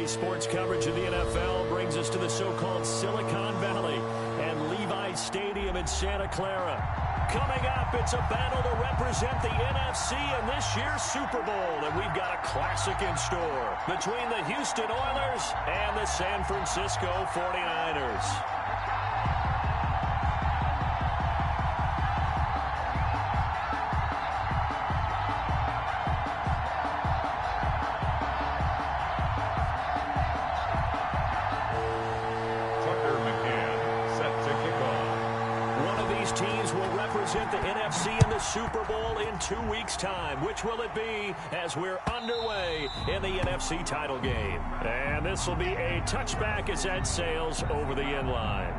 Today's sports coverage of the NFL brings us to the so-called Silicon Valley and Levi Stadium in Santa Clara. Coming up, it's a battle to represent the NFC in this year's Super Bowl, and we've got a classic in store between the Houston Oilers and the San Francisco 49ers. The NFC in the Super Bowl in 2 weeks' time. Which will it be as we're underway in the NFC title game? And this will be a touchback as that sails over the end line.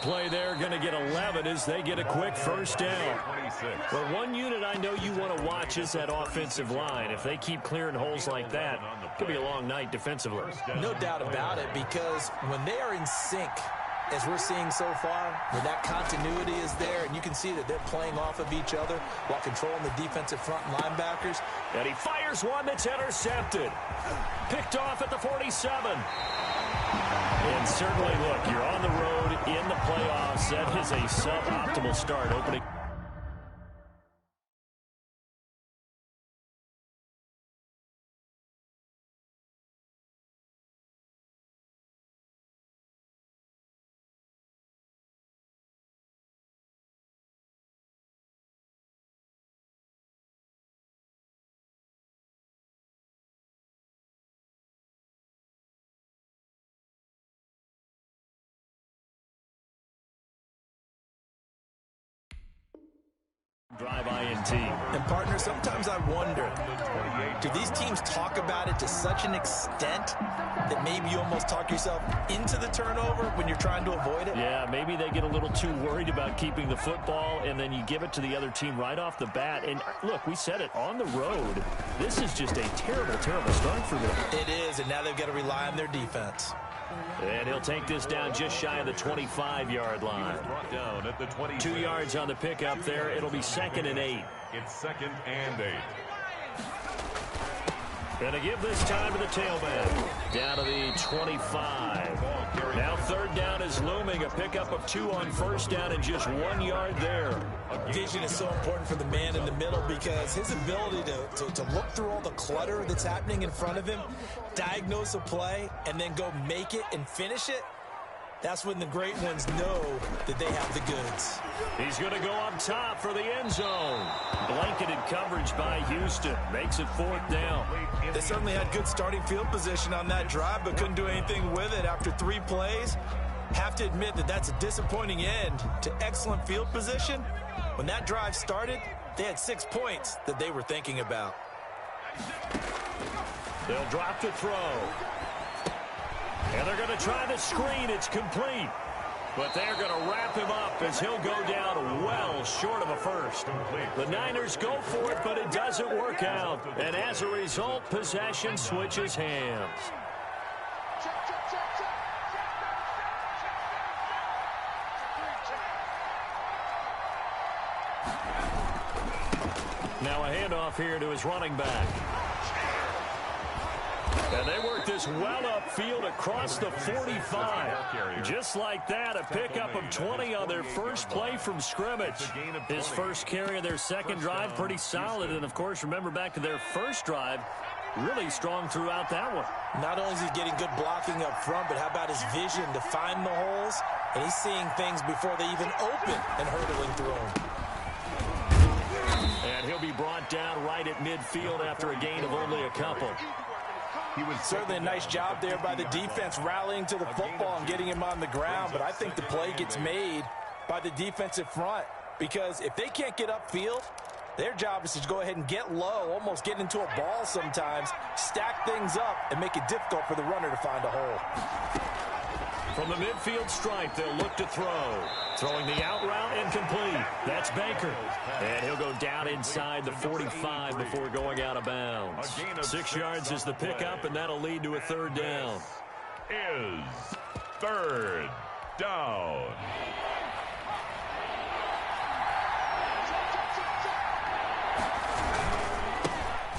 Play there, going to get 11 as they get a quick first down. Well, one unit I know you want to watch is that offensive line. If they keep clearing holes like that, it could be a long night defensively. No doubt about it, because when they are in sync, as we're seeing so far, when that continuity is there, and you can see that they're playing off of each other while controlling the defensive front linebackers. And he fires one that's intercepted. Picked off at the 47. And certainly, look, you're on the road in the playoffs. That is a suboptimal start opening. Drive INT. And, partner, sometimes I wonder, do these teams talk about it to such an extent that maybe you almost talk yourself into the turnover when you're trying to avoid it? Yeah, maybe they get a little too worried about keeping the football, and then you give it to the other team right off the bat. And, look, we said it, on the road, this is just a terrible, terrible start for them. It is, and now they've got to rely on their defense. And he'll take this down just shy of the 25-yard line. 2 yards on the pickup there. It'll be 2nd and 8. It's 2nd and 8. Going to give this time to the tailback. Down to the 25. Now 3rd down is looming. A pickup of 2 on 1st down and just 1 yard there. Vision is so important for the man in the middle because his ability to look through all the clutter that's happening in front of him, diagnose a play, and then go make it and finish it, that's when the great ones know that they have the goods. He's going to go up top for the end zone. Blanketed coverage by Houston. Makes it 4th down. They certainly had good starting field position on that drive, but couldn't do anything with it after 3 plays. Have to admit that that's a disappointing end to excellent field position. When that drive started, they had 6 points that they were thinking about. They'll drop to throw. And they're going to try the screen. It's complete. But they're going to wrap him up as he'll go down well short of a first. The Niners go for it, but it doesn't work out. And as a result, possession switches hands. Now a handoff here to his running back. And they work this well upfield across the 45. Just like that, a pickup of 20 on their first play from scrimmage. His first carry of their second drive, pretty solid. And, of course, remember back to their first drive, really strong throughout that one. Not only is he getting good blocking up front, but how about his vision to find the holes? And he's seeing things before they even open and hurdling through them. And he'll be brought down right at midfield after a gain of only a couple. He was certainly a nice job there by the defense rallying to the football and getting him on the ground, but I think the play gets made by the defensive front because if they can't get upfield, their job is to go ahead and get low, almost get into a ball sometimes, stack things up, and make it difficult for the runner to find a hole. From the midfield stripe, they'll look to throw. Throwing the out route and complete. That's Baker. And he'll go down inside the 45 before going out of bounds. 6 yards is the pickup, and that'll lead to a third down. Is third down.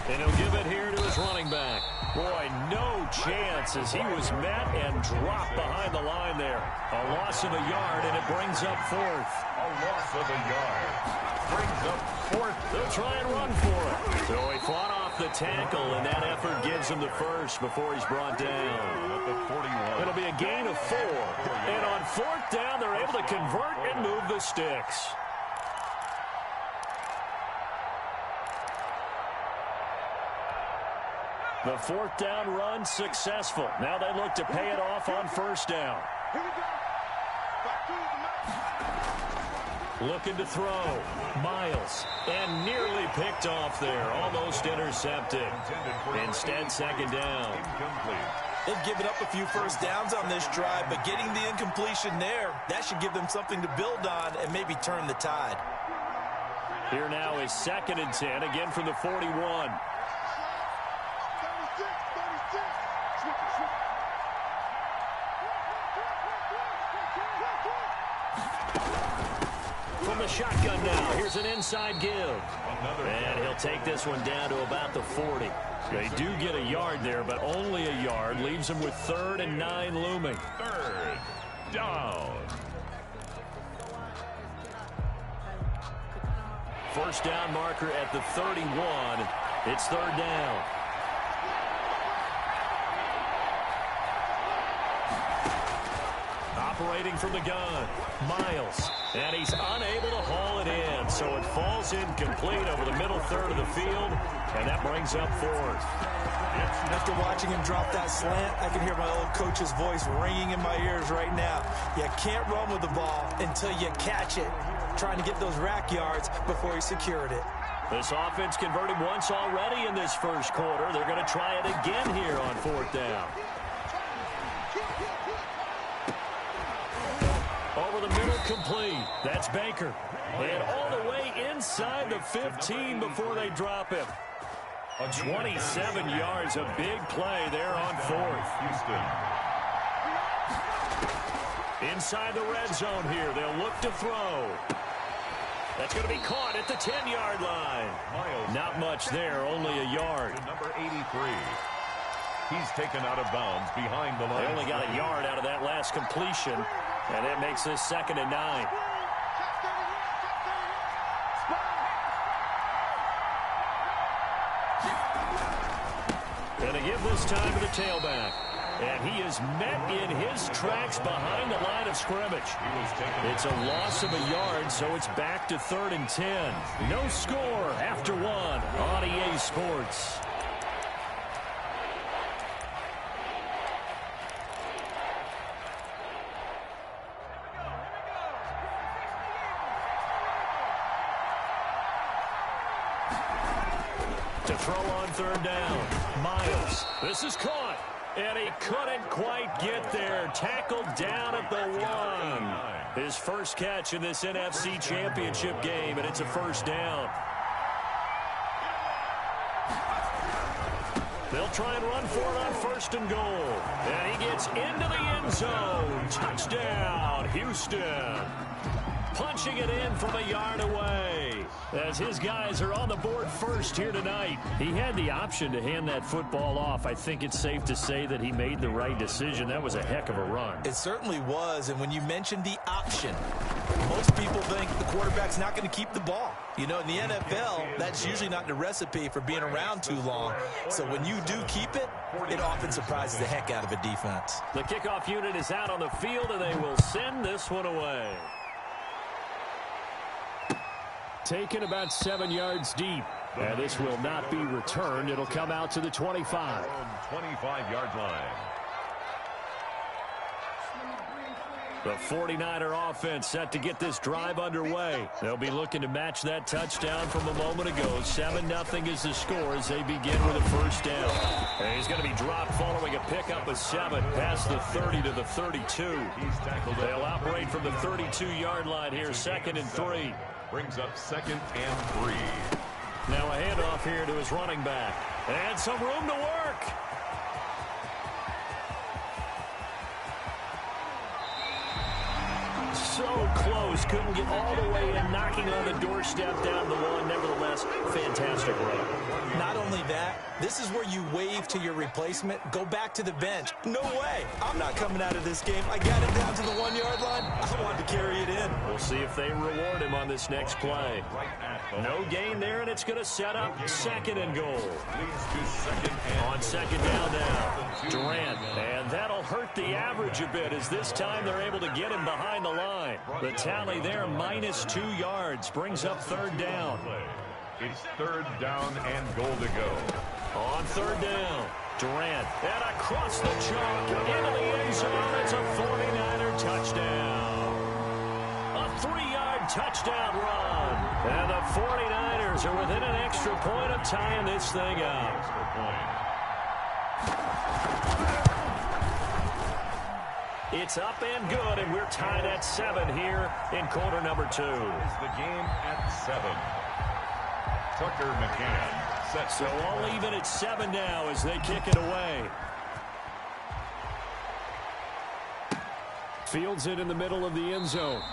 And he'll give it here to his running back. Boy, no chance as he was met and dropped behind the line there. A loss of a yard, and it brings up fourth. A loss of a yard. Brings up fourth. They'll try and run for it. So he fought off the tackle, and that effort gives him the first before he's brought down. At the 41. It'll be a gain of 4. And on fourth down, they're able to convert and move the sticks. The fourth down run successful. Now they look to pay it off on first down. Looking to throw. Miles. And nearly picked off there. Almost intercepted. Instead, second down. They've given up a few first downs on this drive, but getting the incompletion there, that should give them something to build on and maybe turn the tide. Here now is 2nd and 10, again from the 41. From the shotgun now, here's an inside give. And he'll take this one down to about the 40. They do get a yard there, but only a yard. Leaves them with 3rd and 9 looming. Third down. First down marker at the 31. It's 3rd down. Operating from the gun, Miles. And he's unable to haul it in, so it falls incomplete over the middle third of the field, and that brings up 4th. After watching him drop that slant, I can hear my old coach's voice ringing in my ears right now. You can't run with the ball until you catch it. Trying to get those rack yards before he secured it. This offense converted once already in this first quarter. They're going to try it again here on 4th down. Over the middle, complete. That's Baker. And all the way inside the 15 before they drop him. 27 yards, a big play there on 4th. Houston. Inside the red zone here, they'll look to throw. That's going to be caught at the 10-yard line. Miles. Not much there, only a yard. Number 83. He's taken out of bounds behind the line. They only got a yard out of that last completion, and that makes this 2nd and 9. And they give this time to the tailback. And he is met in his tracks behind the line of scrimmage. It's a loss of a yard, so it's back to 3rd and 10. No score after 1 on EA Sports. To throw on 3rd down, Miles. This is caught, and he couldn't quite get there. Tackled down at the 1. His first catch in this NFC Championship game, and it's a first down. They'll try and run for it on 1st and goal. And he gets into the end zone. Touchdown, Houston. Punching it in from a yard away. As his guys are on the board first here tonight. He had the option to hand that football off. I think it's safe to say that he made the right decision. That was a heck of a run. It certainly was, and when you mentioned the option, most people think the quarterback's not going to keep the ball. You know, in the NFL, that's usually not the recipe for being around too long. So when you do keep it, it often surprises the heck out of a defense. The kickoff unit is out on the field, and they will send this one away. Taken about 7 yards deep. And this will not be returned. It'll come out to the 25. 25-yard line. The 49er offense set to get this drive underway. They'll be looking to match that touchdown from a moment ago. 7-0 is the score as they begin with a first down. And he's going to be dropped following a pickup of 7 past the 30 to the 32. They'll operate from the 32-yard line here, 2nd and 3. Brings up 2nd and 3. Now a handoff here to his running back. And some room to work. So close, couldn't get all the way in, knocking on the doorstep down the one. Nevertheless, fantastic run. Not only that, this is where you wave to your replacement, go back to the bench. No way, I'm not coming out of this game. I got it down to the 1-yard line. I wanted to carry it in. We'll see if they reward him on this next play. No gain there, and it's going to set up 2nd and goal. On 2nd down now, Durant, and that'll hurt the average a bit as this time they're able to get him behind the line. The tally there, -2 yards, brings up 3rd down. It's 3rd down and goal to go. On 3rd down, Durant, and across the chalk, into the end zone. It's a 49er touchdown. A 3-yard touchdown run. And the 49ers are within an extra point of tying this thing up. It's up and good, and we're tied at 7 here in quarter number 2. It's the game at 7. Tucker McCann sets. So all even at 7 now as they kick it away. Fields it in the middle of the end zone.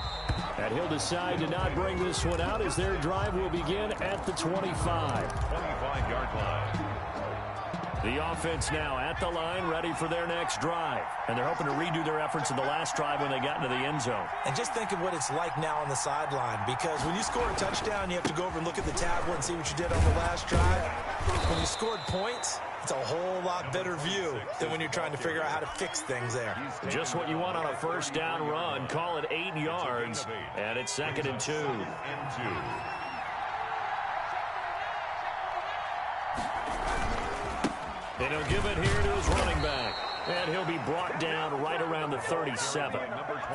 And he'll decide to not bring this one out as their drive will begin at the 25. 25-yard line. The offense now at the line, ready for their next drive. And they're hoping to redo their efforts in the last drive when they got into the end zone. And just think of what it's like now on the sideline, because when you score a touchdown, you have to go over and look at the tablet and see what you did on the last drive. When you scored points, it's a whole lot better view than when you're trying to figure out how to fix things there. Just what you want on a first down run. Call it 8 yards, and it's 2nd and 2. And he'll give it here to his running back. And he'll be brought down right around the 37.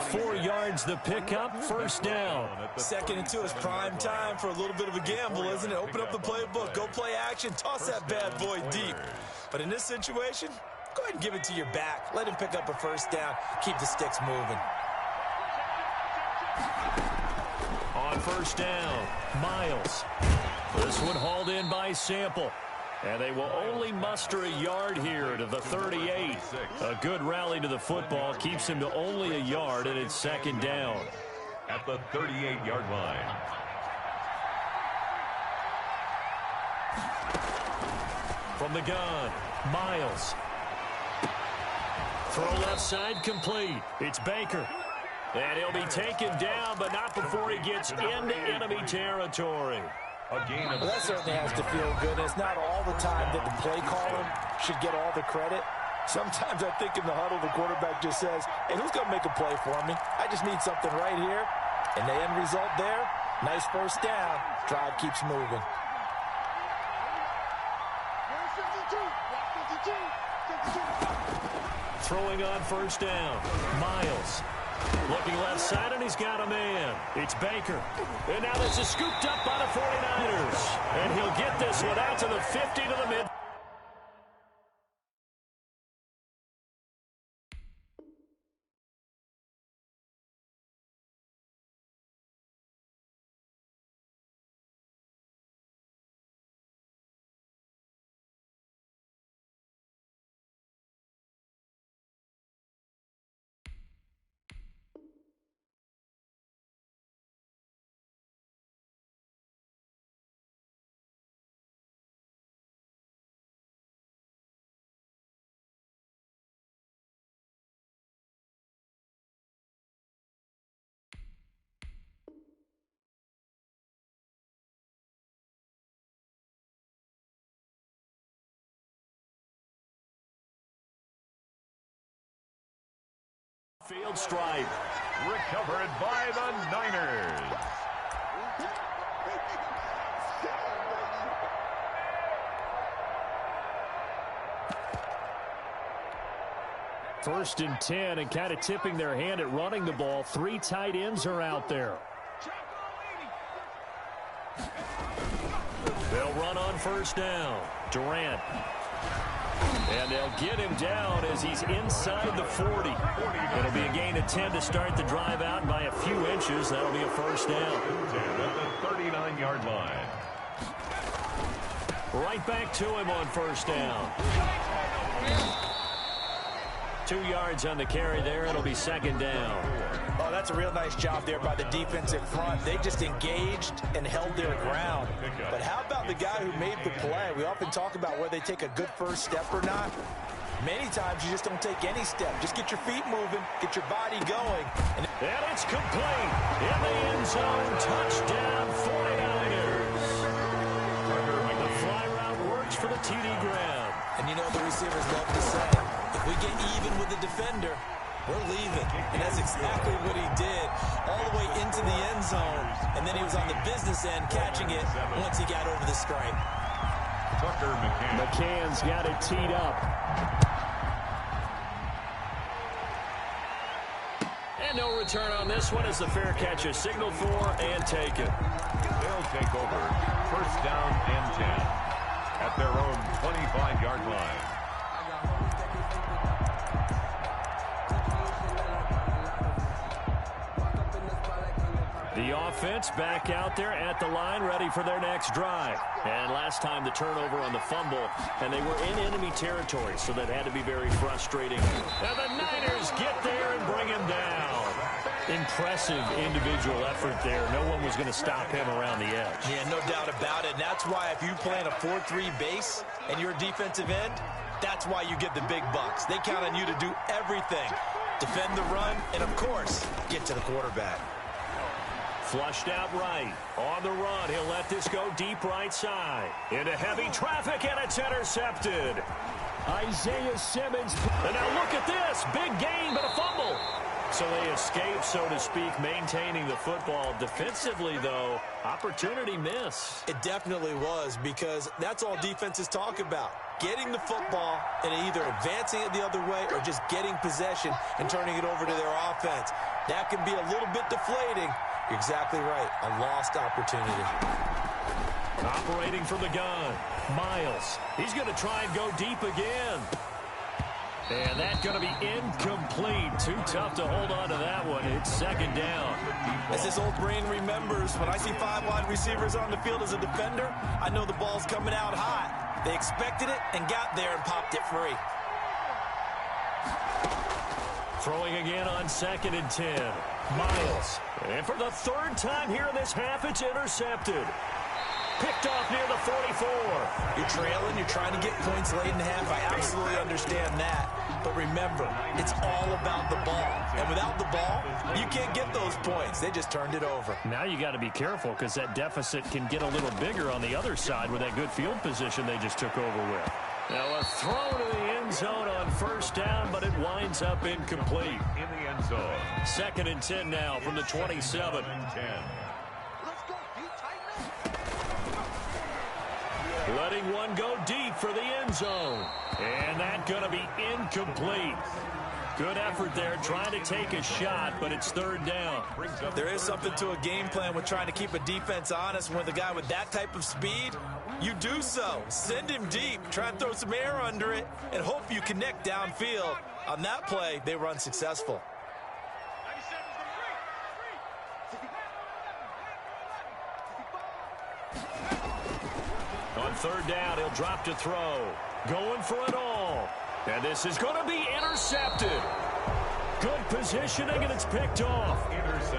4 yards the pickup, first down. 2nd and 2 is prime time for a little bit of a gamble, isn't it? Open up the playbook, go play action, toss that bad boy deep. But in this situation, go ahead and give it to your back. Let him pick up a first down, keep the sticks moving. On first down, Miles. This one hauled in by Sample. And they will only muster a yard here to the 38. A good rally to the football keeps him to only a yard, and it's 2nd down. At the 38-yard line. From the gun, Miles. Throw left side complete. It's Baker. And he'll be taken down, but not before he gets into enemy territory. A gain of well, that certainly has to feel good. It's not all the time that the play caller should get all the credit. Sometimes I think in the huddle, the quarterback just says, hey, who's going to make a play for me? I just need something right here. And the end result there, nice first down. Drive keeps moving. Throwing on first down, Miles. Looking left side, and he's got a man. It's Baker. And now this is scooped up by the 49ers. And he'll get this one out to the 50 to the mid. Field stripe. recovered by the Niners. 1st and 10, and kind of tipping their hand at running the ball. 3 tight ends are out there. They'll run on 1st down. Durant. And they'll get him down as he's inside the 40. It'll be a gain of 10 to start the drive out, and by a few inches, that'll be a 1st down. At the 39-yard line. Right back to him on 1st down. 2 yards on the carry there. It'll be 2nd down. Oh, that's a real nice job there by the defensive front. They just engaged and held their ground. But how about the guy who made the play? We often talk about whether they take a good first step or not. Many times you just don't take any step. Just get your feet moving, get your body going. And it's complete. In the end zone, touchdown 49ers. The fly route works for the TD Graham. And you know the receivers love to say, if we get even with the defender, we're leaving. And that's exactly what he did, all the way into the end zone. And then he was on the business end catching it once he got over the stripe. McCann's got it teed up. And no return on this one as the fair catch is signaled for and taken. They'll take over 1st down and 10 at their own 25-yard line. The offense back out there at the line, ready for their next drive. And last time the turnover on the fumble, and they were in enemy territory, so that had to be very frustrating. And the Niners get there and bring him down. Impressive individual effort there. No one was going to stop him around the edge. Yeah, no doubt about it. And that's why if you play in a 4-3 base and you're a defensive end, that's why you get the big bucks. They count on you to do everything. Defend the run, and of course, get to the quarterback. Flushed out right. On the run, he'll let this go deep right side. Into heavy traffic, and it's intercepted. Isaiah Simmons. And now look at this. Big gain, but a fumble. So they escape, so to speak, maintaining the football. Defensively, though, opportunity miss. It definitely was, because that's all defenses talk about. Getting the football and either advancing it the other way or just getting possession and turning it over to their offense. That can be a little bit deflating. You're exactly right. A lost opportunity. Operating from the gun. Miles. He's going to try and go deep again. And that's going to be incomplete. Too tough to hold on to that one. It's 2nd down. As this old brain remembers, when I see 5 wide receivers on the field as a defender, I know the ball's coming out hot. They expected it and got there and popped it free. Throwing again on 2nd and 10. Miles. And for the 3rd time here in this half, it's intercepted. Picked off near the 44. You're trailing. You're trying to get points late in the half. I absolutely understand that. But remember, it's all about the ball. And without the ball, you can't get those points. They just turned it over. Now you got to be careful, because that deficit can get a little bigger on the other side with that good field position they just took over with. Now a throw to the end zone on 1st down, but it winds up incomplete. In the end zone. 2nd and 10 now from the 27. 10. Letting one go deep for the end zone. And that's going to be incomplete. Good effort there, trying to take a shot, but it's 3rd down. There is something to a game plan with trying to keep a defense honest. With a guy with that type of speed, you do so. Send him deep, try and throw some air under it, and hope you connect downfield. On that play, they were unsuccessful. On 3rd down, he'll drop to throw. Going for it all. And this is going to be intercepted. Good positioning, and it's picked off.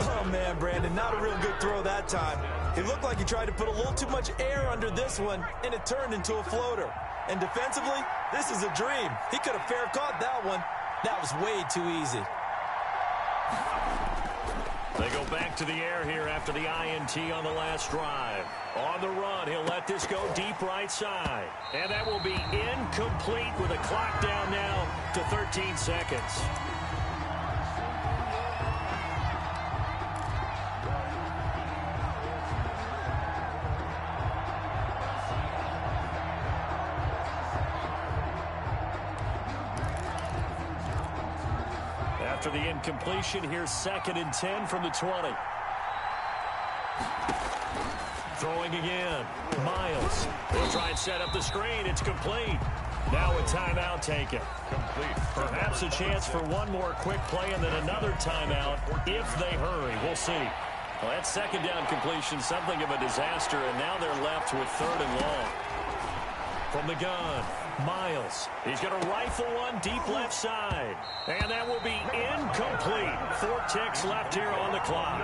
Oh, man, Brandon, not a real good throw that time. It looked like he tried to put a little too much air under this one, and it turned into a floater. And defensively, this is a dream. He could have fair caught that one. That was way too easy. They go back to the air here after the INT on the last drive. On the run, he'll let this go deep right side. And that will be incomplete with a clock down now to 13 seconds. after the incompletion. Here's 2nd and 10 from the 20. Throwing again. Miles. He'll try and set up the screen. It's complete. Now a timeout taken. Complete. Perhaps a chance for one more quick play and then another timeout if they hurry. We'll see. Well, that 2nd down completion, something of a disaster, and now they're left with 3rd and long. From the gun, Miles. He's going to rifle one deep left side. And that will be incomplete. 4 ticks left here on the clock.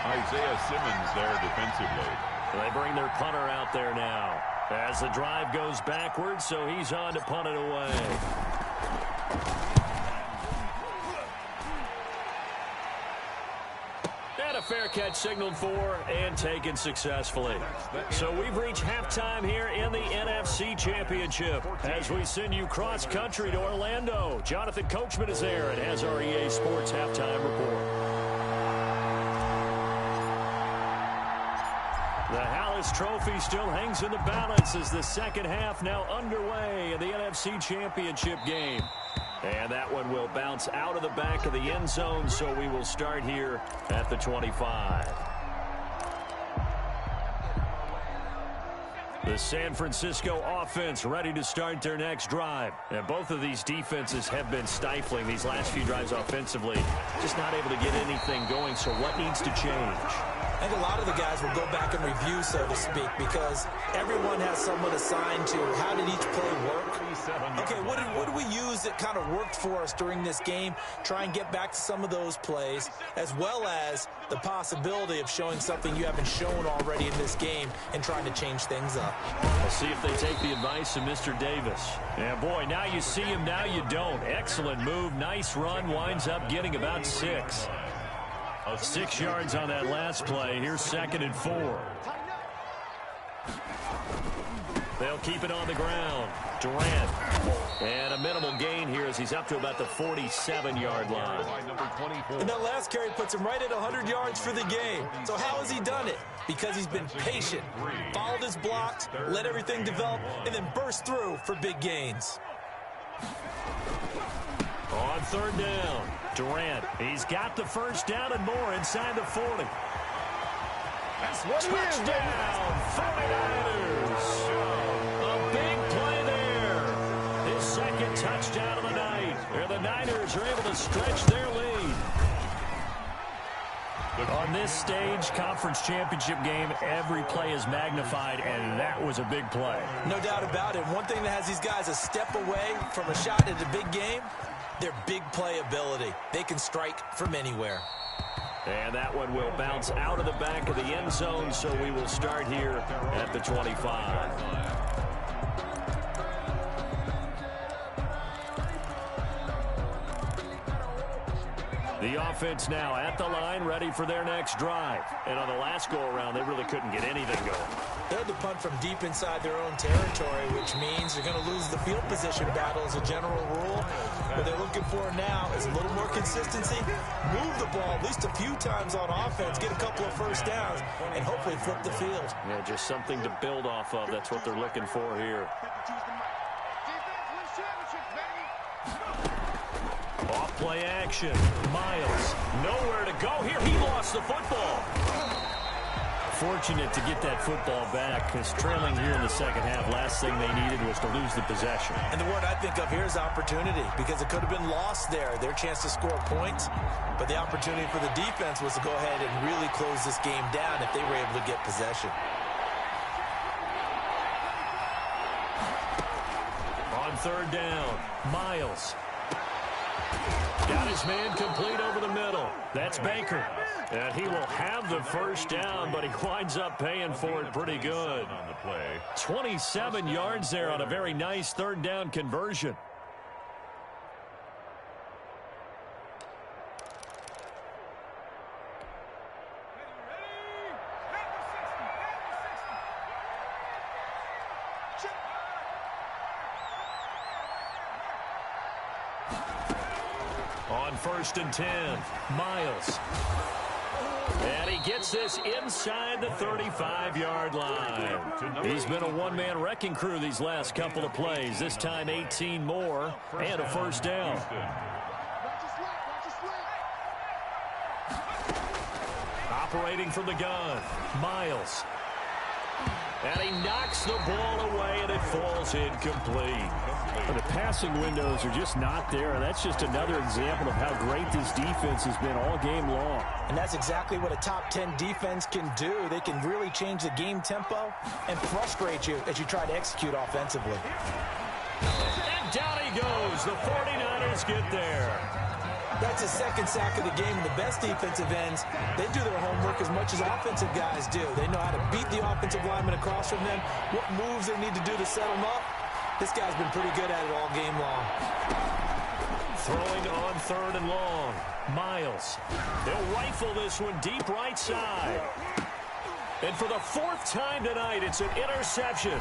Isaiah Simmons there defensively. They bring their punter out there now as the drive goes backwards, so he's on to punt it away. And a fair catch signaled for and taken successfully. So we've reached halftime here in the NFC Championship as we send you cross-country to Orlando. Jonathan Coachman is there and has our EA Sports halftime report. The Hallis Trophy still hangs in the balance as the 2nd half now underway in the NFC Championship game. And that one will bounce out of the back of the end zone, so we will start here at the 25. The San Francisco offense ready to start their next drive. And both of these defenses have been stifling these last few drives offensively. Just not able to get anything going, so what needs to change? I think a lot of the guys will go back and review, so to speak, because everyone has someone assigned to how did each play work. Okay, what did we use that kind of worked for us during this game? Try and get back to some of those plays, as well as the possibility of showing something you haven't shown already in this game and trying to change things up. We'll see if they take the advice of Mr. Davis. Yeah, boy, now you see him, now you don't. Excellent move, nice run, winds up getting about 6. 6 yards on that last play. Here's 2nd and 4. They'll keep it on the ground. Durant. And a minimal gain here as he's up to about the 47-yard line. And that last carry puts him right at 100 yards for the game. So how has he done it? Because he's been patient, followed his blocks, let everything develop, and then burst through for big gains. On 3rd down, Durant. He's got the 1st down and more inside the 40. That's what Touchdown, 49ers. A big play there. His 2nd touchdown of the night. Where the Niners are able to stretch their lead. On this stage, conference championship game, every play is magnified, and that was a big play. No doubt about it. One thing that has these guys a step away from a shot at a big game, their big play ability. They can strike from anywhere. And that one will bounce out of the back of the end zone, so we will start here at the 25. The offense now at the line, ready for their next drive. And on the last go-around, they really couldn't get anything going. They had to punt from deep inside their own territory, which means they're going to lose the field position battle as a general rule. What they're looking for now is a little more consistency, move the ball at least a few times on offense, get a couple of 1st downs, and hopefully flip the field. Yeah, just something to build off of. That's what they're looking for here. Off play action. Miles, nowhere to go here. He lost the football. Fortunate to get that football back, because trailing here in the 2nd half, last thing they needed was to lose the possession. And the word I think of here is opportunity, because it could have been lost there, their chance to score points. But the opportunity for the defense was to go ahead and really close this game down if they were able to get possession. On 3rd down, Miles. Got his man complete over the middle. That's Baker. And he will have the 1st down, but he winds up paying for it pretty good. 27 yards there on a very nice 3rd down conversion. On 1st and 10, Miles. And he gets this inside the 35-yard line. He's been a one-man wrecking crew these last couple of plays. This time 18 more and a 1st down. operating from the gun. Miles. And he knocks the ball away, and it falls incomplete. The passing windows are just not there. That's just another example of how great this defense has been all game long. And that's exactly what a top 10 defense can do. They can really change the game tempo and frustrate you as you try to execute offensively. And down he goes. The 49ers get there. That's his second sack of the game. And the best defensive ends, they do their homework as much as offensive guys do. They know how to beat the offensive lineman across from them, what moves they need to do to set them up. This guy's been pretty good at it all game long. Throwing on 3rd and long. Miles. They'll rifle this one deep right side. And for the 4th time tonight, it's an interception.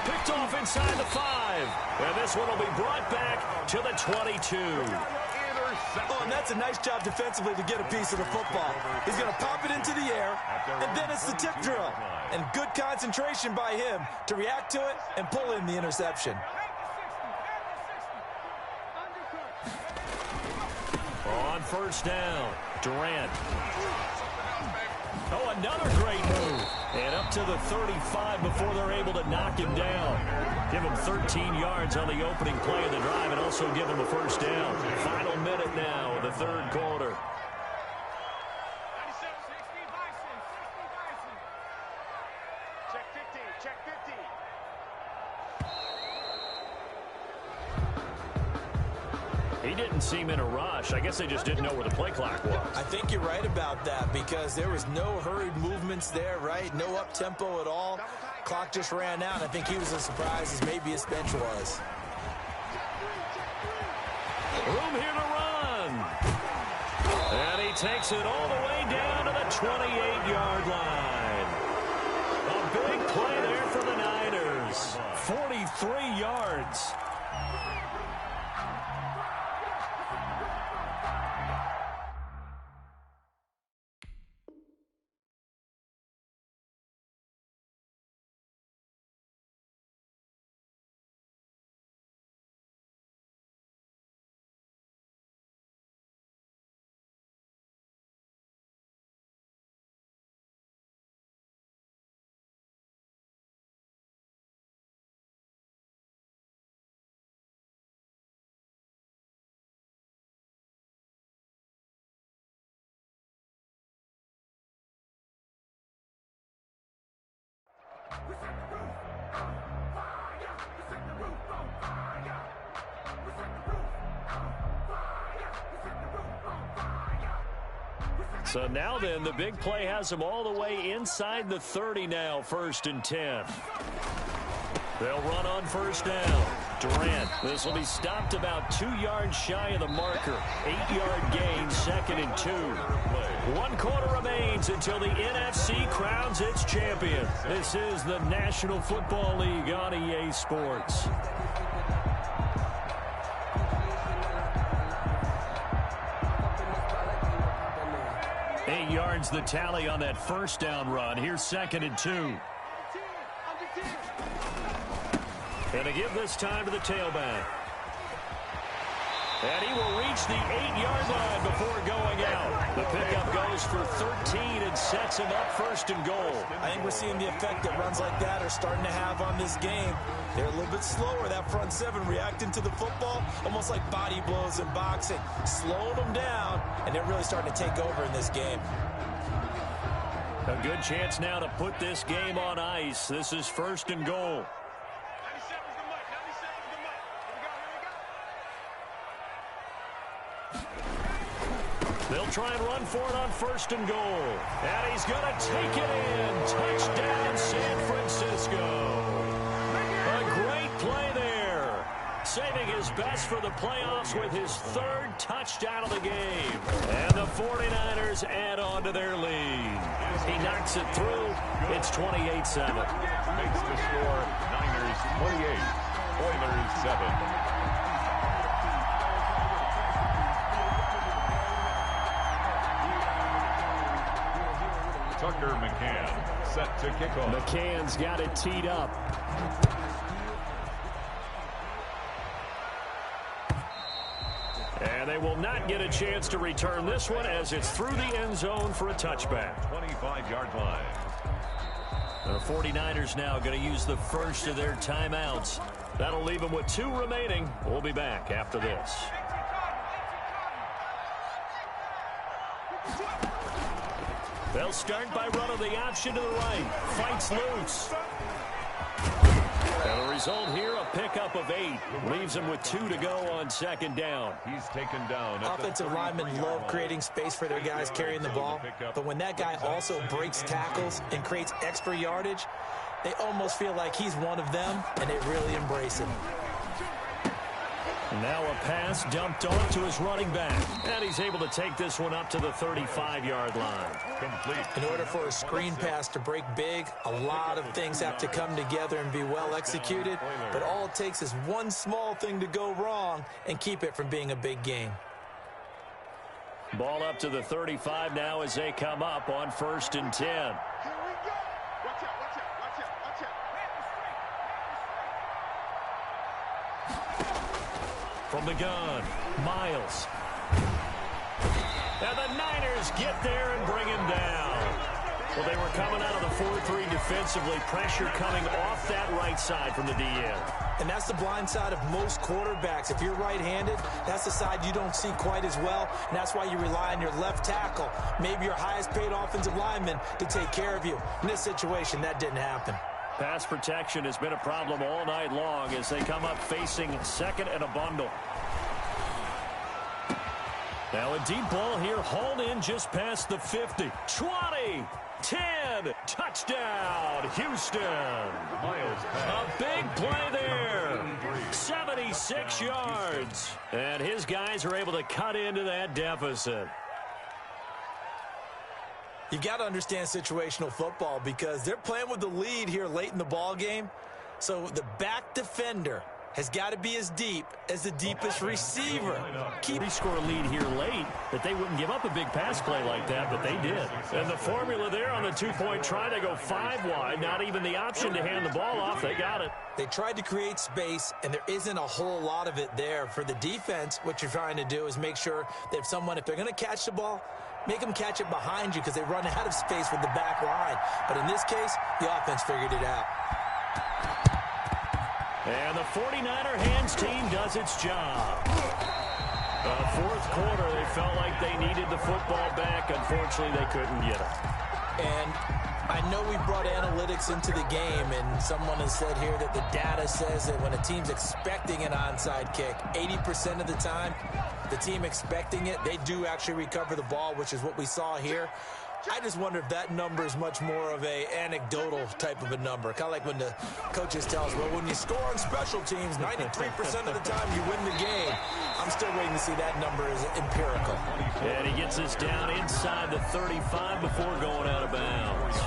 Picked off inside the 5. And this one will be brought back to the 22. Oh, and that's a nice job defensively to get a piece of the football. He's going to pop it into the air, and then it's the tip drill. And good concentration by him to react to it and pull in the interception. On 1st down, Durant. Oh, another great move. And up to the 35 before they're able to knock him down. Give him 13 yards on the opening play of the drive and also give him a 1st down. Final minute now of the 3rd quarter. Check 50, check 50. He didn't seem in a rush. I guess they just didn't know where the play clock was. I think you're right about that because there was no hurried movements there, right? No up-tempo at all. Clock just ran out. I think he was as surprised as maybe his bench was. Room here to run. And he takes it all the way down to the 28-yard line. A big play there for the Niners. 43 yards. So now then, the big play has them all the way inside the 30 now, 1st and 10. They'll run on 1st down. Durant, this will be stopped about 2 yards shy of the marker. 8-yard gain, 2nd and 2. 1 quarter remains until the NFC crowns its champion. This is the National Football League on EA Sports. 8 yards the tally on that 1st down run. Here's 2nd and 2. And to give this time to the tailback. And he will reach the 8-yard line before going out. The pickup goes for 13 and sets him up 1st and goal. I think we're seeing the effect that runs like that are starting to have on this game. They're a little bit slower, that front 7 reacting to the football, almost like body blows in boxing, slowing them down, and they're really starting to take over in this game. A good chance now to put this game on ice. This is 1st and goal. They'll try and run for it on 1st and goal. And he's going to take it in. Touchdown, San Francisco. A great play there. Saving his best for the playoffs with his 3rd touchdown of the game. And the 49ers add on to their lead. He knocks it through. It's 28-7. Makes the score Niners 28, Oilers 7. Tucker McCann set to kick off. McCann's got it teed up. And they will not get a chance to return this one as it's through the end zone for a touchback. 25-yard line. The 49ers now going to use the first of their timeouts. That'll leave them with 2 remaining. We'll be back after this. They'll start by running the option to the right. Fights loose. And the result here, a pickup of 8. Leaves him with 2 to go on second down. He's taken down. Offensive linemen love creating space for their guys carrying the ball. But when that guy also breaks tackles and creates extra yardage, they almost feel like he's one of them, and they really embrace him. Now a pass dumped off to his running back. And he's able to take this one up to the 35-yard line. Complete. In order for a screen pass to break big, a lot of things have to come together and be well executed. But all it takes is one small thing to go wrong and keep it from being a big game. Ball up to the 35 now as they come up on 1st and 10. Here we go. Watch out, watch out, watch out, watch out. From the gun, Miles. And the Niners get there and bring him down. Well, they were coming out of the 4-3 defensively. Pressure coming off that right side from the DN. And that's the blind side of most quarterbacks. If you're right-handed, that's the side you don't see quite as well. And that's why you rely on your left tackle, maybe your highest-paid offensive lineman, to take care of you. In this situation, that didn't happen. Pass protection has been a problem all night long as they come up facing 2nd and a bundle. Now a deep ball here, hauled in just past the 50. 20, 10, touchdown, Houston. A big play there. 76 yards. And his guys are able to cut into that deficit. You've got to understand situational football because they're playing with the lead here late in the ball game. So the back defender has got to be as deep as the deepest receiver. Keep score lead here late, that they wouldn't give up a big pass play like that, but they did. And the formula there on the 2-point try, they go 5 wide, not even the option to hand the ball off. They got it. They tried to create space, and there isn't a whole lot of it there. For the defense, what you're trying to do is make sure that if they're going to catch the ball, make them catch it behind you because they run out of space with the back line. But in this case, the offense figured it out. And the 49er hands team does its job. Fourth quarter, they felt like they needed the football back. Unfortunately, they couldn't get it. And I know we brought analytics into the game, and someone has said here that the data says that when a team's expecting an onside kick, 80% of the time, the team expecting it, they do actually recover the ball, which is what we saw here. I just wonder if that number is much more of a anecdotal type of a number. Kind of like when the coaches tell us, well, when you score on special teams, 93% of the time you win the game. I'm still waiting to see that number is empirical. And he gets us down inside the 35 before going out of bounds.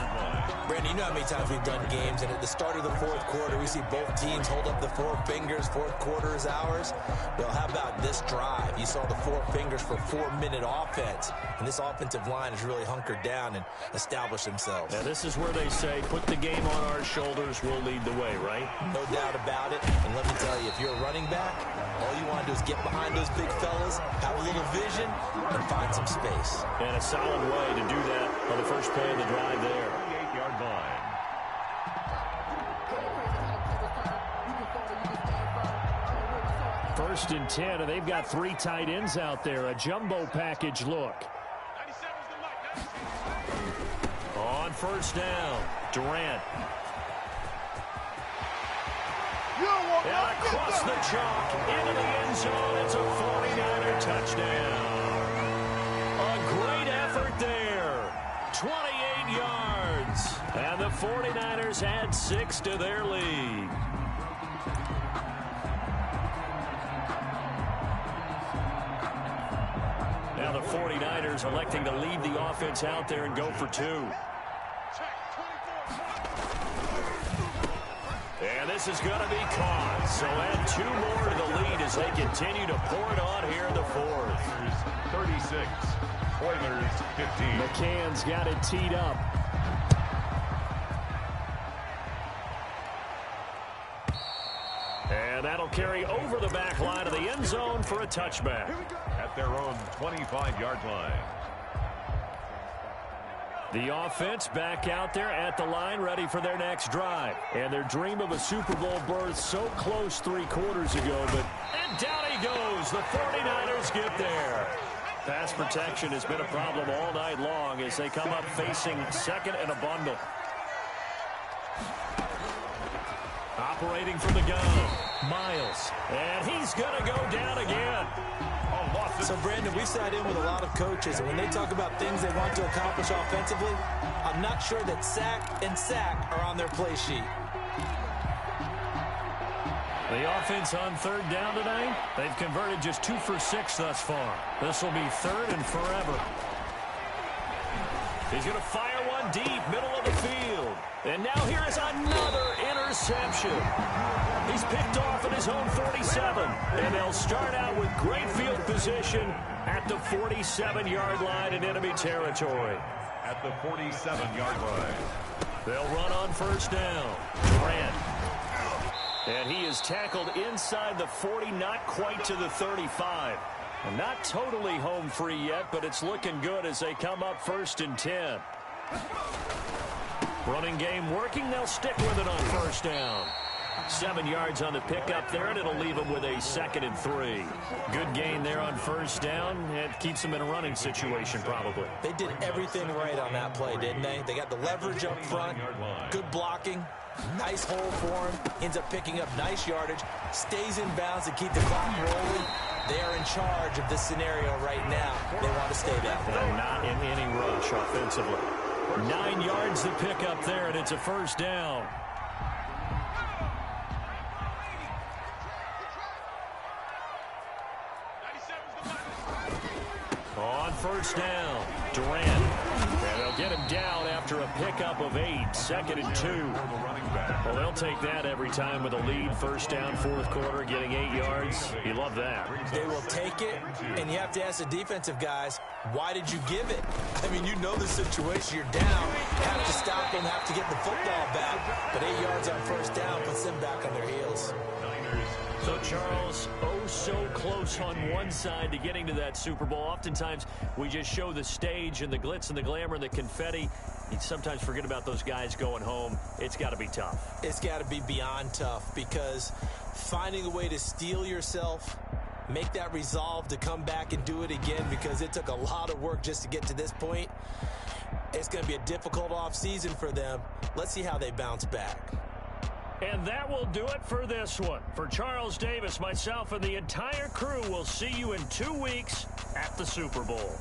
Brandon, you know how many times we've done games, and at the start of the fourth quarter, we see both teams hold up the 4 fingers, fourth quarter is ours. Well, how about this drive? You saw the 4 fingers for 4-minute offense, and this offensive line has really hunkered down and established themselves. Now, this is where they say, put the game on our shoulders, we'll lead the way, right? No doubt about it, and let me tell you, if you're a running back, all you want to do is get behind those big fellas, have a little vision, and find some space. And a solid way to do that on the first play of the drive there. 28-yard line. First and 10, and they've got 3 tight ends out there. A jumbo package look. On first down, Durant. And across the chalk, into the end zone, it's a 49er touchdown. A great effort there. 28 yards. And the 49ers add 6 to their lead. Now the 49ers electing to leave the offense out there and go for 2. And this is going to be caught. So add 2 more to the lead as they continue to pour it on here in the fourth. 36, Oilers 15. McCann's got it teed up. And that'll carry over the back line of the end zone for a touchback. At their own 25-yard line. The offense back out there at the line, ready for their next drive. And their dream of a Super Bowl berth so close 3 quarters ago, but and down he goes. The 49ers get there. Pass protection has been a problem all night long as they come up facing second and a bundle. Operating from the gun, Miles. And he's going to go down again. So, Brandon, we sat in with a lot of coaches, and when they talk about things they want to accomplish offensively, I'm not sure that sack and sack are on their play sheet. The offense on 3rd down tonight, they've converted just 2 for 6 thus far. This will be 3rd and forever. He's going to fire one deep, middle of the field. And now here is another interception. He's picked off at his own 47. And they'll start out with great field position at the 47-yard line in enemy territory. At the 47-yard line. They'll run on 1st down. Durant. And he is tackled inside the 40, not quite to the 35. And not totally home free yet, but it's looking good as they come up 1st and 10. Running game working. They'll stick with it on 1st down. 7 yards on the pickup there, and it'll leave them with a 2nd and 3. Good gain there on 1st down. It keeps them in a running situation, probably. They did everything right on that play, didn't they? They got the leverage up front, good blocking, nice hole for him, ends up picking up nice yardage, stays in bounds to keep the clock rolling. They are in charge of this scenario right now. They want to stay that way. And not in any rush offensively. 9 yards to pick up there, and it's a 1st down. On 1st down, Durant. And they'll get him down after a pickup of 8, 2nd and 2. Well, they'll take that every time with a lead. 1st down, 4th quarter, getting 8 yards. You love that. They will take it, and you have to ask the defensive guys, why did you give it? I mean, you know the situation. You're down. Have to stop them, have to get the football back. But 8 yards on 1st down puts them back on their heels. So, Charles, oh so close on one side to getting to that Super Bowl. Oftentimes, we just show the stage and the glitz and the glamour and the confetti. You sometimes forget about those guys going home. It's got to be tough. It's got to be beyond tough because finding a way to steel yourself, make that resolve to come back and do it again because it took a lot of work just to get to this point. It's going to be a difficult offseason for them. Let's see how they bounce back. And that will do it for this one. For Charles Davis, myself, and the entire crew, we'll see you in 2 weeks at the Super Bowl.